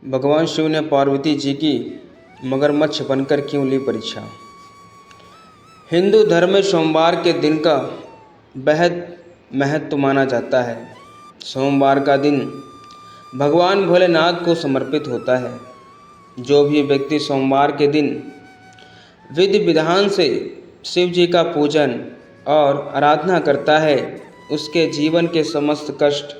भगवान शिव ने पार्वती जी की मगरमच्छ बनकर क्यों ली परीक्षा। हिंदू धर्म में सोमवार के दिन का बेहद महत्व माना जाता है। सोमवार का दिन भगवान भोलेनाथ को समर्पित होता है। जो भी व्यक्ति सोमवार के दिन विधि विधान से शिव जी का पूजन और आराधना करता है, उसके जीवन के समस्त कष्ट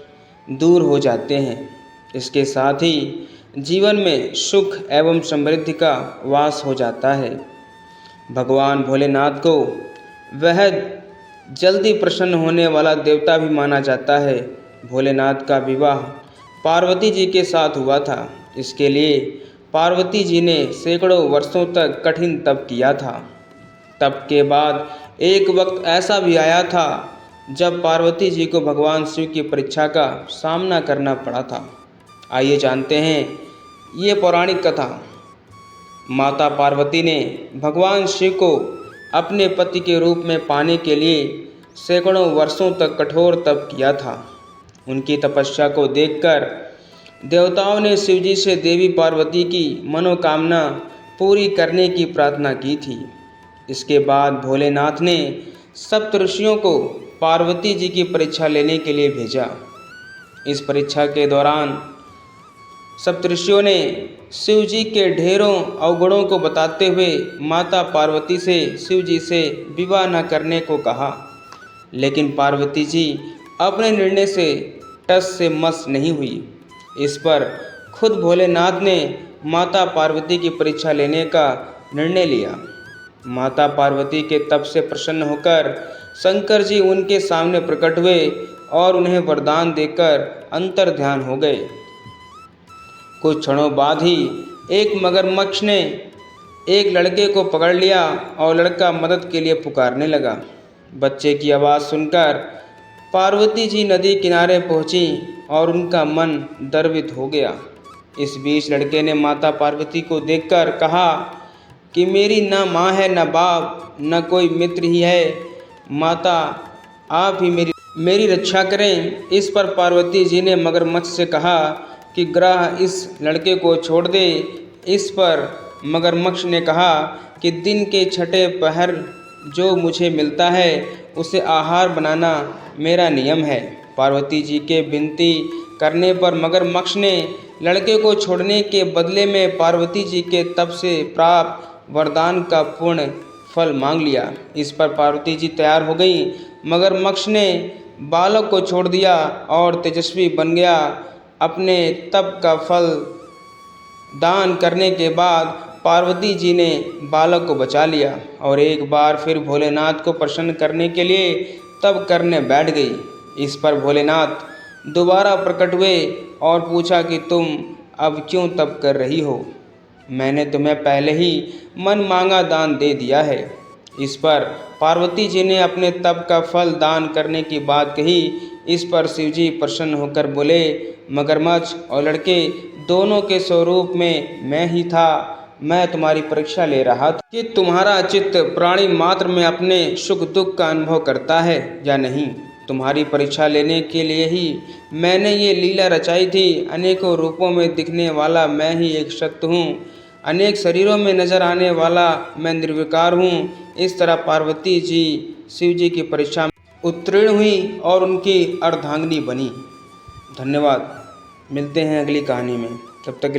दूर हो जाते हैं। इसके साथ ही जीवन में सुख एवं समृद्धि का वास हो जाता है। भगवान भोलेनाथ को वह जल्दी प्रसन्न होने वाला देवता भी माना जाता है। भोलेनाथ का विवाह पार्वती जी के साथ हुआ था। इसके लिए पार्वती जी ने सैकड़ों वर्षों तक कठिन तप किया था। तप के बाद एक वक्त ऐसा भी आया था जब पार्वती जी को भगवान शिव की परीक्षा का सामना करना पड़ा था। आइए जानते हैं ये पौराणिक कथा। माता पार्वती ने भगवान शिव को अपने पति के रूप में पाने के लिए सैकड़ों वर्षों तक कठोर तप किया था। उनकी तपस्या को देखकर देवताओं ने शिव जी से देवी पार्वती की मनोकामना पूरी करने की प्रार्थना की थी। इसके बाद भोलेनाथ ने सप्त ऋषियों को पार्वती जी की परीक्षा लेने के लिए भेजा। इस परीक्षा के दौरान सप्तऋषियों ने शिव जी के ढेरों अवगुणों को बताते हुए माता पार्वती से शिव जी से विवाह न करने को कहा, लेकिन पार्वती जी अपने निर्णय से टस से मस नहीं हुई। इस पर खुद भोलेनाथ ने माता पार्वती की परीक्षा लेने का निर्णय लिया। माता पार्वती के तप से प्रसन्न होकर शंकर जी उनके सामने प्रकट हुए और उन्हें वरदान देकर अंतर ध्यान हो गए। कुछ क्षणों बाद ही एक मगरमच्छ ने एक लड़के को पकड़ लिया और लड़का मदद के लिए पुकारने लगा। बच्चे की आवाज़ सुनकर पार्वती जी नदी किनारे पहुंची और उनका मन द्रवित हो गया। इस बीच लड़के ने माता पार्वती को देखकर कहा कि मेरी न माँ है, न बाप, न कोई मित्र ही है। माता आप ही मेरी रक्षा करें। इस पर पार्वती जी ने मगरमच्छ से कहा कि ग्रह इस लड़के को छोड़ दे। इस पर मगरमच्छ ने कहा कि दिन के छठे पहर जो मुझे मिलता है उसे आहार बनाना मेरा नियम है। पार्वती जी के विनती करने पर मगरमच्छ ने लड़के को छोड़ने के बदले में पार्वती जी के तप से प्राप्त वरदान का पूर्ण फल मांग लिया। इस पर पार्वती जी तैयार हो गई। मगरमच्छ ने बालक को छोड़ दिया और तेजस्वी बन गया। अपने तप का फल दान करने के बाद पार्वती जी ने बालक को बचा लिया और एक बार फिर भोलेनाथ को प्रसन्न करने के लिए तप करने बैठ गई। इस पर भोलेनाथ दोबारा प्रकट हुए और पूछा कि तुम अब क्यों तप कर रही हो? मैंने तुम्हें पहले ही मन मांगा दान दे दिया है। इस पर पार्वती जी ने अपने तप का फल दान करने की बात कही। इस पर शिवजी प्रसन्न होकर बोले, मगरमच्छ और लड़के दोनों के स्वरूप में मैं ही था। मैं तुम्हारी परीक्षा ले रहा था कि तुम्हारा चित्त प्राणी मात्र में अपने सुख दुख का अनुभव करता है या नहीं। तुम्हारी परीक्षा लेने के लिए ही मैंने ये लीला रचाई थी। अनेकों रूपों में दिखने वाला मैं ही एक सत्य हूँ। अनेक शरीरों में नजर आने वाला मैं निर्विकार हूँ। इस तरह पार्वती जी शिव जी की परीक्षा में उत्तीर्ण हुई और उनकी अर्धांगिनी बनी। धन्यवाद। मिलते हैं अगली कहानी में। तब तक